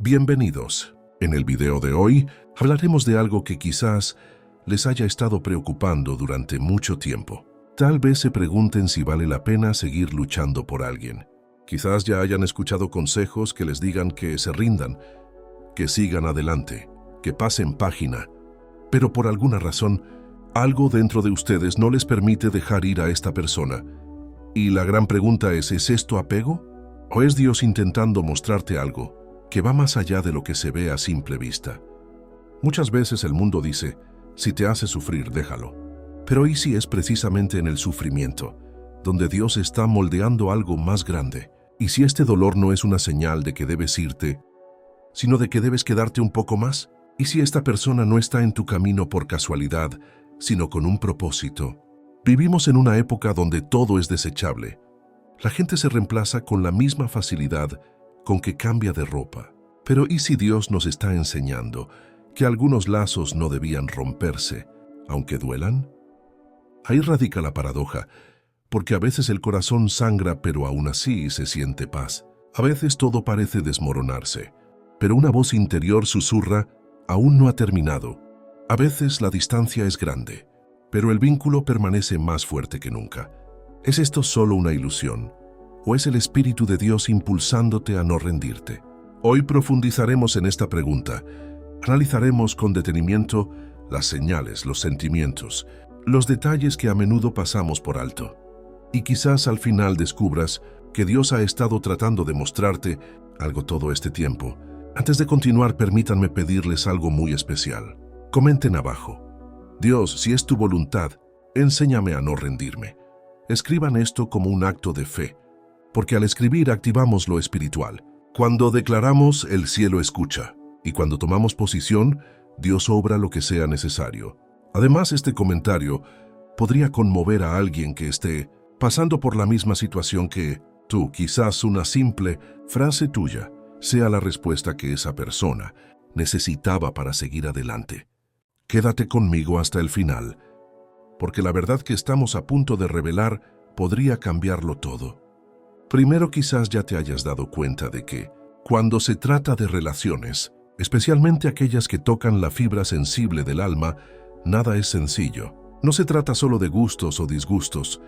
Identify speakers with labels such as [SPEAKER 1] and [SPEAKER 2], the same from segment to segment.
[SPEAKER 1] Bienvenidos. En el video de hoy hablaremos de algo que quizás les haya estado preocupando durante mucho tiempo. Tal vez se pregunten si vale la pena seguir luchando por alguien. Quizás ya hayan escuchado consejos que les digan que se rindan, que sigan adelante, que pasen página, pero por alguna razón, algo dentro de ustedes no les permite dejar ir a esta persona. Y la gran pregunta ¿es esto apego? ¿O es Dios intentando mostrarte algo que va más allá de lo que se ve a simple vista? Muchas veces el mundo dice, si te hace sufrir, déjalo. Pero ¿y si es precisamente en el sufrimiento donde Dios está moldeando algo más grande? ¿Y si este dolor no es una señal de que debes irte, sino de que debes quedarte un poco más? ¿Y si esta persona no está en tu camino por casualidad, sino con un propósito? Vivimos en una época donde todo es desechable. La gente se reemplaza con la misma facilidad con que cambia de ropa. Pero ¿y si Dios nos está enseñando que algunos lazos no debían romperse, aunque duelan? Ahí radica la paradoja, porque a veces el corazón sangra, pero aún así se siente paz. A veces todo parece desmoronarse, pero una voz interior susurra, aún no ha terminado. A veces la distancia es grande, pero el vínculo permanece más fuerte que nunca. ¿Es esto solo una ilusión? ¿O es el Espíritu de Dios impulsándote a no rendirte? Hoy profundizaremos en esta pregunta. Analizaremos con detenimiento las señales, los sentimientos, los detalles que a menudo pasamos por alto. Y quizás al final descubras que Dios ha estado tratando de mostrarte algo todo este tiempo. Antes de continuar, permítanme pedirles algo muy especial. Comenten abajo. Dios, si es tu voluntad, enséñame a no rendirme. Escriban esto como un acto de fe, porque al escribir activamos lo espiritual. Cuando declaramos, el cielo escucha, y cuando tomamos posición, Dios obra lo que sea necesario. Además, este comentario podría conmover a alguien que esté pasando por la misma situación que tú. Quizás una simple frase tuya sea la respuesta que esa persona necesitaba para seguir adelante. Quédate conmigo hasta el final, porque la verdad que estamos a punto de revelar podría cambiarlo todo. Primero, quizás ya te hayas dado cuenta de que, cuando se trata de relaciones, especialmente aquellas que tocan la fibra sensible del alma, nada es sencillo. No se trata solo de gustos o disgustos,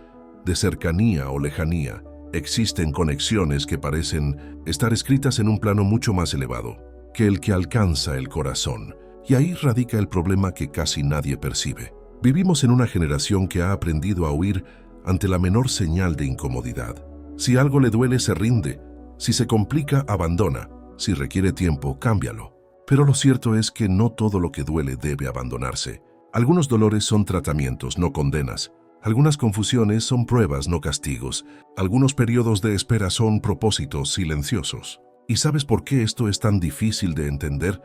[SPEAKER 1] de cercanía o lejanía. Existen conexiones que parecen estar escritas en un plano mucho más elevado que el que alcanza el corazón. Y ahí radica el problema que casi nadie percibe. Vivimos en una generación que ha aprendido a huir ante la menor señal de incomodidad. Si algo le duele, se rinde. Si se complica, abandona. Si requiere tiempo, cámbialo. Pero lo cierto es que no todo lo que duele debe abandonarse. Algunos dolores son tratamientos, no condenas. Algunas confusiones son pruebas, no castigos. Algunos periodos de espera son propósitos silenciosos. ¿Y sabes por qué esto es tan difícil de entender?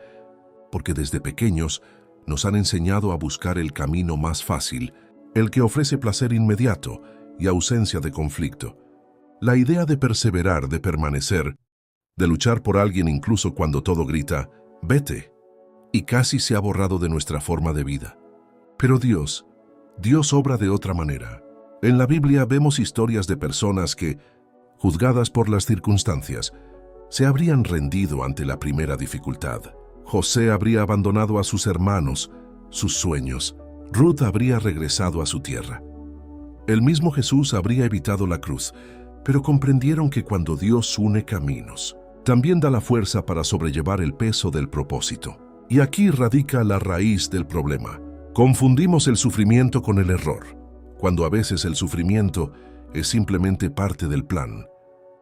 [SPEAKER 1] Porque desde pequeños nos han enseñado a buscar el camino más fácil, el que ofrece placer inmediato y ausencia de conflicto. La idea de perseverar, de permanecer, de luchar por alguien incluso cuando todo grita, vete, y casi se ha borrado de nuestra forma de vida. Pero Dios obra de otra manera. En la Biblia vemos historias de personas que, juzgadas por las circunstancias, se habrían rendido ante la primera dificultad. José habría abandonado a sus hermanos, sus sueños. Ruth habría regresado a su tierra. El mismo Jesús habría evitado la cruz, pero comprendieron que cuando Dios une caminos, también da la fuerza para sobrellevar el peso del propósito. Y aquí radica la raíz del problema. Confundimos el sufrimiento con el error, cuando a veces el sufrimiento es simplemente parte del plan.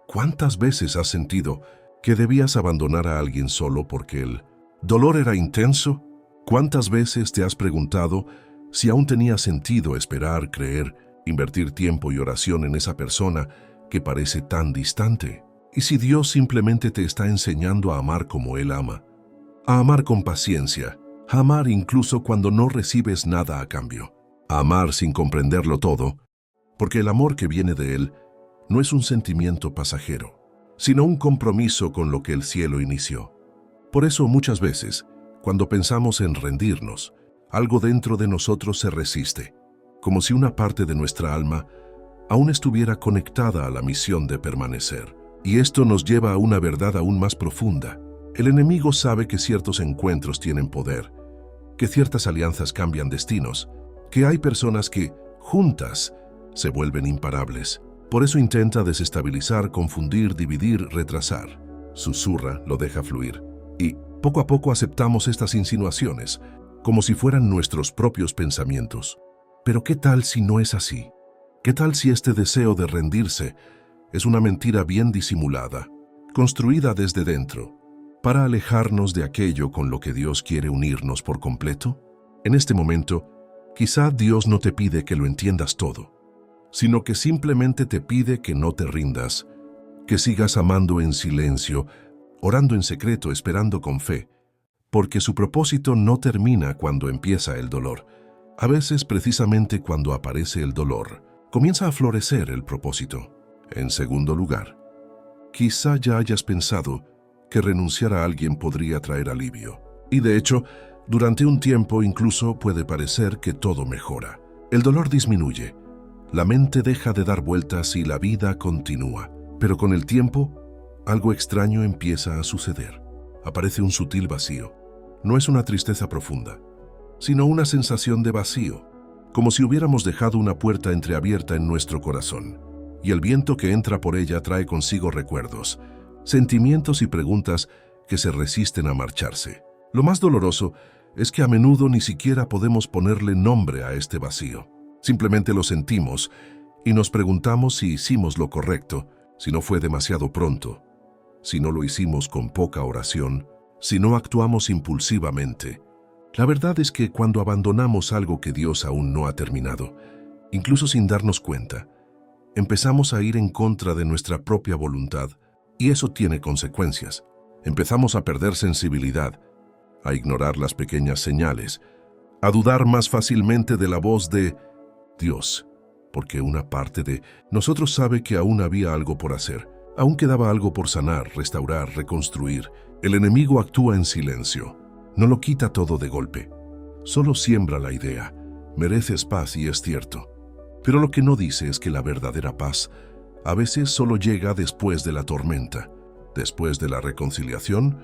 [SPEAKER 1] ¿Cuántas veces has sentido que debías abandonar a alguien solo porque el dolor era intenso? ¿Cuántas veces te has preguntado si aún tenía sentido esperar, creer, invertir tiempo y oración en esa persona que parece tan distante? ¿Y si Dios simplemente te está enseñando a amar como Él ama? A amar con paciencia, a amar incluso cuando no recibes nada a cambio, a amar sin comprenderlo todo, porque el amor que viene de Él no es un sentimiento pasajero, sino un compromiso con lo que el cielo inició. Por eso muchas veces, cuando pensamos en rendirnos, algo dentro de nosotros se resiste, como si una parte de nuestra alma aún estuviera conectada a la misión de permanecer. Y esto nos lleva a una verdad aún más profunda. El enemigo sabe que ciertos encuentros tienen poder, que ciertas alianzas cambian destinos, que hay personas que, juntas, se vuelven imparables. Por eso intenta desestabilizar, confundir, dividir, retrasar. Susurra, lo deja fluir. Y poco a poco aceptamos estas insinuaciones, como si fueran nuestros propios pensamientos. Pero ¿qué tal si no es así? ¿Qué tal si este deseo de rendirse es una mentira bien disimulada, construida desde dentro, para alejarnos de aquello con lo que Dios quiere unirnos por completo? En este momento, quizá Dios no te pide que lo entiendas todo, sino que simplemente te pide que no te rindas, que sigas amando en silencio, orando en secreto, esperando con fe, porque su propósito no termina cuando empieza el dolor. A veces, precisamente cuando aparece el dolor, comienza a florecer el propósito. En segundo lugar, quizá ya hayas pensado que renunciar a alguien podría traer alivio. Y de hecho, durante un tiempo incluso puede parecer que todo mejora. El dolor disminuye, la mente deja de dar vueltas y la vida continúa. Pero con el tiempo, algo extraño empieza a suceder. Aparece un sutil vacío. No es una tristeza profunda, sino una sensación de vacío, como si hubiéramos dejado una puerta entreabierta en nuestro corazón, y el viento que entra por ella trae consigo recuerdos, sentimientos y preguntas que se resisten a marcharse. Lo más doloroso es que a menudo ni siquiera podemos ponerle nombre a este vacío. Simplemente lo sentimos y nos preguntamos si hicimos lo correcto, si no fue demasiado pronto, si no lo hicimos con poca oración, si no actuamos impulsivamente. La verdad es que cuando abandonamos algo que Dios aún no ha terminado, incluso sin darnos cuenta, empezamos a ir en contra de nuestra propia voluntad, y eso tiene consecuencias. Empezamos a perder sensibilidad, a ignorar las pequeñas señales, a dudar más fácilmente de la voz de Dios, porque una parte de nosotros sabe que aún había algo por hacer, aún quedaba algo por sanar, restaurar, reconstruir. El enemigo actúa en silencio, no lo quita todo de golpe, solo siembra la idea, mereces paz y es cierto. Pero lo que no dice es que la verdadera paz a veces solo llega después de la tormenta, después de la reconciliación,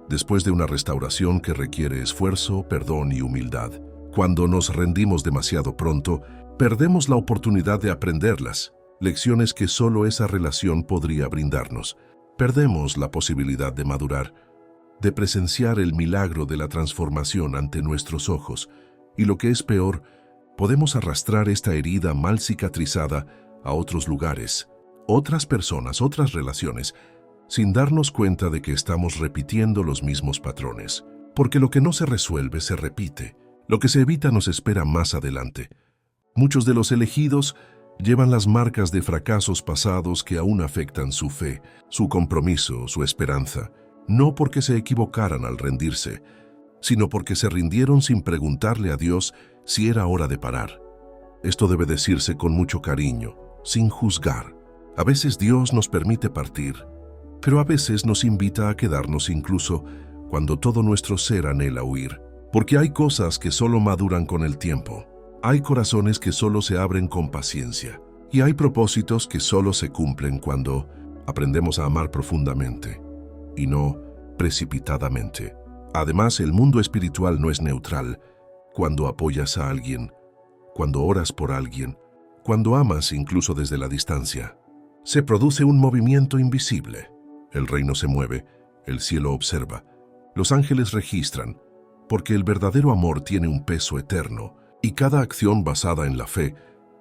[SPEAKER 1] después de una restauración que requiere esfuerzo, perdón y humildad. Cuando nos rendimos demasiado pronto, perdemos la oportunidad de aprenderlas, lecciones que solo esa relación podría brindarnos. Perdemos la posibilidad de madurar, de presenciar el milagro de la transformación ante nuestros ojos, y lo que es peor, podemos arrastrar esta herida mal cicatrizada a otros lugares, otras personas, otras relaciones, sin darnos cuenta de que estamos repitiendo los mismos patrones. Porque lo que no se resuelve se repite, lo que se evita nos espera más adelante. Muchos de los elegidos llevan las marcas de fracasos pasados que aún afectan su fe, su compromiso, su esperanza, no porque se equivocaran al rendirse, sino porque se rindieron sin preguntarle a Dios si era hora de parar. Esto debe decirse con mucho cariño, sin juzgar. A veces Dios nos permite partir, pero a veces nos invita a quedarnos incluso cuando todo nuestro ser anhela huir. Porque hay cosas que solo maduran con el tiempo. Hay corazones que solo se abren con paciencia. Y hay propósitos que solo se cumplen cuando aprendemos a amar profundamente y no precipitadamente. Además, el mundo espiritual no es neutral. Cuando apoyas a alguien, cuando oras por alguien, cuando amas incluso desde la distancia, se produce un movimiento invisible. El reino se mueve, el cielo observa, los ángeles registran, porque el verdadero amor tiene un peso eterno, y cada acción basada en la fe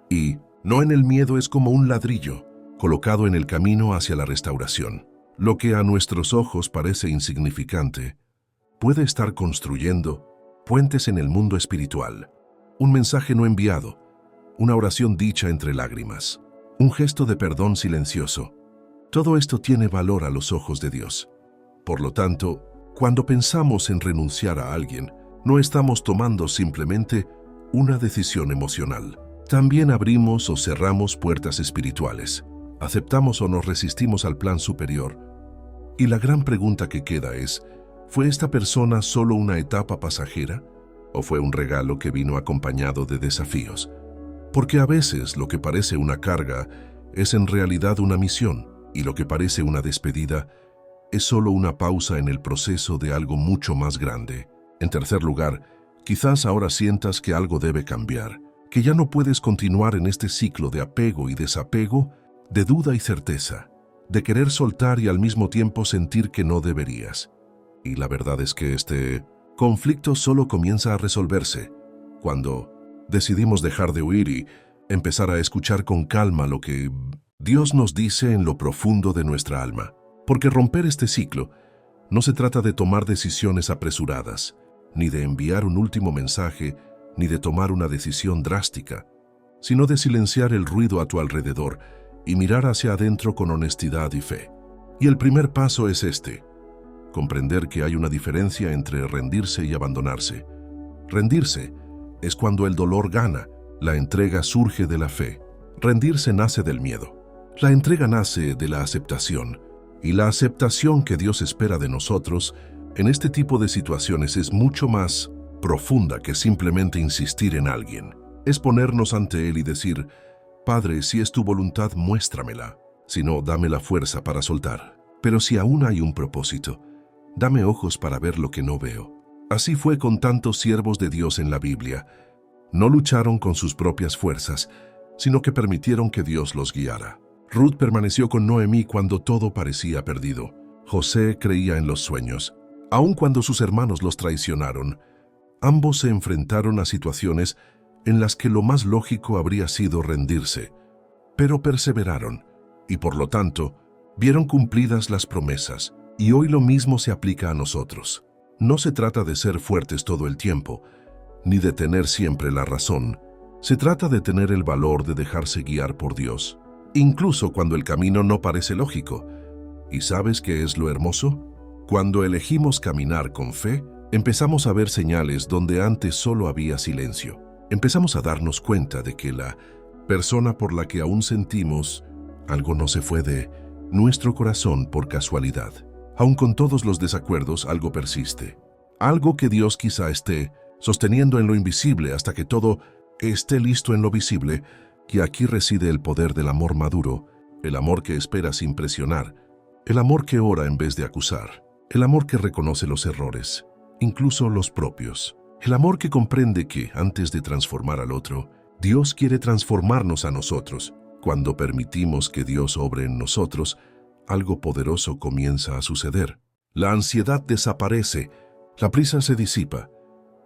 [SPEAKER 1] y no en el miedo es como un ladrillo colocado en el camino hacia la restauración. Lo que a nuestros ojos parece insignificante puede estar construyendo puentes en el mundo espiritual. Un mensaje no enviado, una oración dicha entre lágrimas, un gesto de perdón silencioso. Todo esto tiene valor a los ojos de Dios. Por lo tanto, cuando pensamos en renunciar a alguien, no estamos tomando simplemente una decisión emocional. También abrimos o cerramos puertas espirituales. Aceptamos o nos resistimos al plan superior. Y la gran pregunta que queda es, ¿fue esta persona solo una etapa pasajera? ¿O fue un regalo que vino acompañado de desafíos? Porque a veces lo que parece una carga es en realidad una misión, y lo que parece una despedida es solo una pausa en el proceso de algo mucho más grande. En tercer lugar, quizás ahora sientas que algo debe cambiar, que ya no puedes continuar en este ciclo de apego y desapego, de duda y certeza, de querer soltar y al mismo tiempo sentir que no deberías. Y la verdad es que este conflicto solo comienza a resolverse cuando decidimos dejar de huir y empezar a escuchar con calma lo que Dios nos dice en lo profundo de nuestra alma. Porque romper este ciclo no se trata de tomar decisiones apresuradas, ni de enviar un último mensaje, ni de tomar una decisión drástica, sino de silenciar el ruido a tu alrededor y mirar hacia adentro con honestidad y fe. Y el primer paso es este: comprender que hay una diferencia entre rendirse y abandonarse. Rendirse es cuando el dolor gana, la entrega surge de la fe. Rendirse nace del miedo. La entrega nace de la aceptación. Y la aceptación que Dios espera de nosotros en este tipo de situaciones es mucho más profunda que simplemente insistir en alguien. Es ponernos ante Él y decir: Padre, si es tu voluntad, muéstramela. Si no, dame la fuerza para soltar. Pero si aún hay un propósito, dame ojos para ver lo que no veo. Así fue con tantos siervos de Dios en la Biblia. No lucharon con sus propias fuerzas, sino que permitieron que Dios los guiara. Ruth permaneció con Noemí cuando todo parecía perdido. José creía en los sueños. Aun cuando sus hermanos los traicionaron, ambos se enfrentaron a situaciones en las que lo más lógico habría sido rendirse, pero perseveraron y por lo tanto vieron cumplidas las promesas. Y hoy lo mismo se aplica a nosotros. No se trata de ser fuertes todo el tiempo, ni de tener siempre la razón. Se trata de tener el valor de dejarse guiar por Dios, incluso cuando el camino no parece lógico. ¿Y sabes qué es lo hermoso? Cuando elegimos caminar con fe, empezamos a ver señales donde antes solo había silencio. Empezamos a darnos cuenta de que la persona por la que aún sentimos algo no se fue de nuestro corazón por casualidad. Aun con todos los desacuerdos, algo persiste. Algo que Dios quizá esté sosteniendo en lo invisible hasta que todo esté listo en lo visible. Y aquí reside el poder del amor maduro, el amor que espera sin presionar, el amor que ora en vez de acusar, el amor que reconoce los errores, incluso los propios, el amor que comprende que, antes de transformar al otro, Dios quiere transformarnos a nosotros. Cuando permitimos que Dios obre en nosotros, algo poderoso comienza a suceder. La ansiedad desaparece, la prisa se disipa,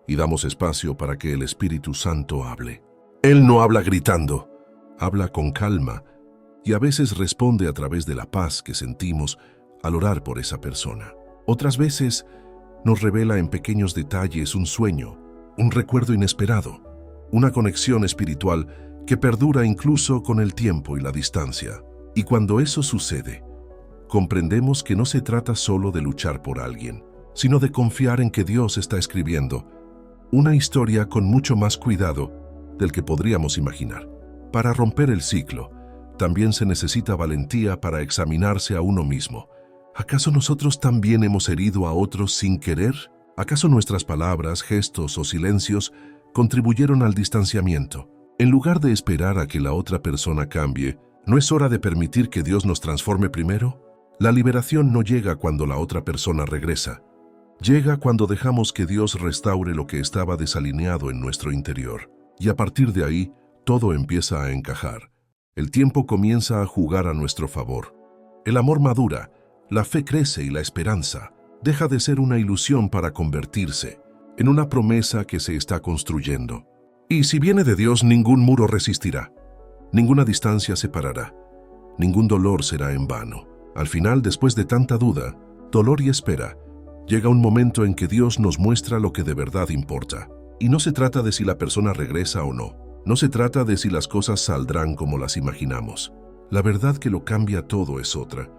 [SPEAKER 1] y damos espacio para que el Espíritu Santo hable. Él no habla gritando, habla con calma y a veces responde a través de la paz que sentimos al orar por esa persona. Otras veces nos revela en pequeños detalles un sueño, un recuerdo inesperado, una conexión espiritual que perdura incluso con el tiempo y la distancia. Y cuando eso sucede, comprendemos que no se trata solo de luchar por alguien, sino de confiar en que Dios está escribiendo una historia con mucho más cuidado del que podríamos imaginar. Para romper el ciclo, también se necesita valentía para examinarse a uno mismo. ¿Acaso nosotros también hemos herido a otros sin querer? ¿Acaso nuestras palabras, gestos o silencios contribuyeron al distanciamiento? En lugar de esperar a que la otra persona cambie, ¿no es hora de permitir que Dios nos transforme primero? La liberación no llega cuando la otra persona regresa. Llega cuando dejamos que Dios restaure lo que estaba desalineado en nuestro interior. Y a partir de ahí, todo empieza a encajar. El tiempo comienza a jugar a nuestro favor. El amor madura, la fe crece y la esperanza deja de ser una ilusión para convertirse en una promesa que se está construyendo. Y si viene de Dios, ningún muro resistirá, ninguna distancia separará, ningún dolor será en vano. Al final, después de tanta duda, dolor y espera, llega un momento en que Dios nos muestra lo que de verdad importa. Y no se trata de si la persona regresa o no. No se trata de si las cosas saldrán como las imaginamos. La verdad que lo cambia todo es otra.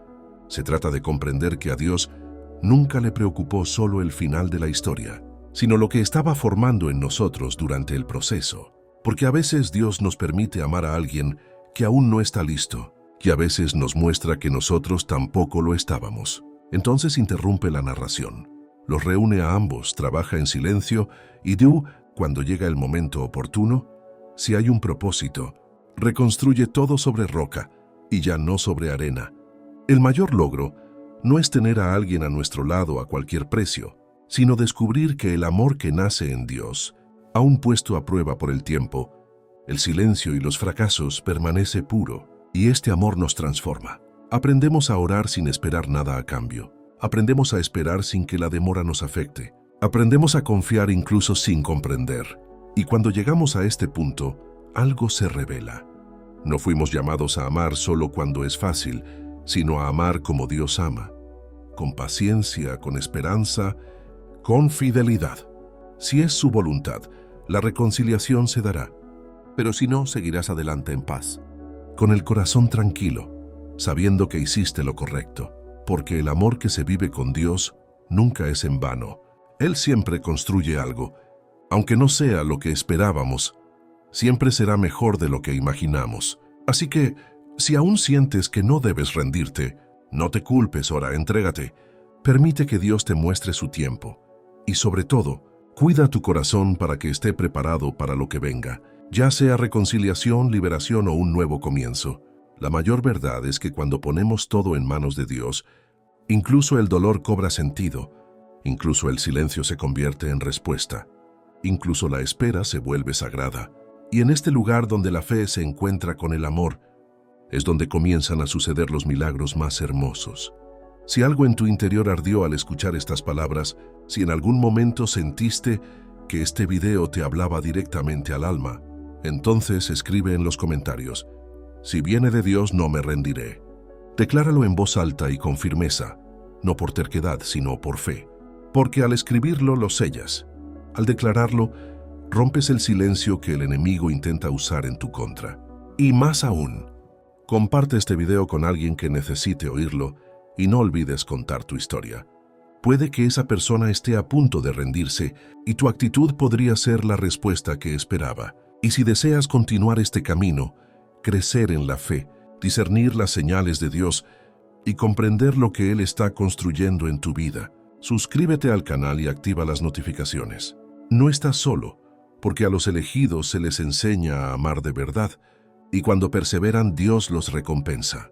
[SPEAKER 1] Se trata de comprender que a Dios nunca le preocupó solo el final de la historia, sino lo que estaba formando en nosotros durante el proceso. Porque a veces Dios nos permite amar a alguien que aún no está listo, y a veces nos muestra que nosotros tampoco lo estábamos. Entonces interrumpe la narración. Los reúne a ambos, trabaja en silencio y cuando llega el momento oportuno, si hay un propósito, reconstruye todo sobre roca y ya no sobre arena. El mayor logro no es tener a alguien a nuestro lado a cualquier precio, sino descubrir que el amor que nace en Dios, aun puesto a prueba por el tiempo, el silencio y los fracasos, permanece puro, y este amor nos transforma. Aprendemos a orar sin esperar nada a cambio. Aprendemos a esperar sin que la demora nos afecte. Aprendemos a confiar incluso sin comprender. Y cuando llegamos a este punto, algo se revela. No fuimos llamados a amar solo cuando es fácil, sino a amar como Dios ama, con paciencia, con esperanza, con fidelidad. Si es su voluntad, la reconciliación se dará, pero si no, seguirás adelante en paz, con el corazón tranquilo, sabiendo que hiciste lo correcto, porque el amor que se vive con Dios nunca es en vano. Él siempre construye algo, aunque no sea lo que esperábamos, siempre será mejor de lo que imaginamos. Así que, si aún sientes que no debes rendirte, no te culpes, ora, entrégate. Permite que Dios te muestre su tiempo. Y sobre todo, cuida tu corazón para que esté preparado para lo que venga, ya sea reconciliación, liberación o un nuevo comienzo. La mayor verdad es que cuando ponemos todo en manos de Dios, incluso el dolor cobra sentido, incluso el silencio se convierte en respuesta, incluso la espera se vuelve sagrada. Y en este lugar donde la fe se encuentra con el amor, es donde comienzan a suceder los milagros más hermosos. Si algo en tu interior ardió al escuchar estas palabras, si en algún momento sentiste que este video te hablaba directamente al alma, entonces escribe en los comentarios: si viene de Dios, no me rendiré. Decláralo en voz alta y con firmeza, no por terquedad, sino por fe. Porque al escribirlo lo sellas. Al declararlo, rompes el silencio que el enemigo intenta usar en tu contra. Y más aún, comparte este video con alguien que necesite oírlo y no olvides contar tu historia. Puede que esa persona esté a punto de rendirse y tu actitud podría ser la respuesta que esperaba. Y si deseas continuar este camino, crecer en la fe, discernir las señales de Dios y comprender lo que Él está construyendo en tu vida, suscríbete al canal y activa las notificaciones. No estás solo, porque a los elegidos se les enseña a amar de verdad, y cuando perseveran, Dios los recompensa.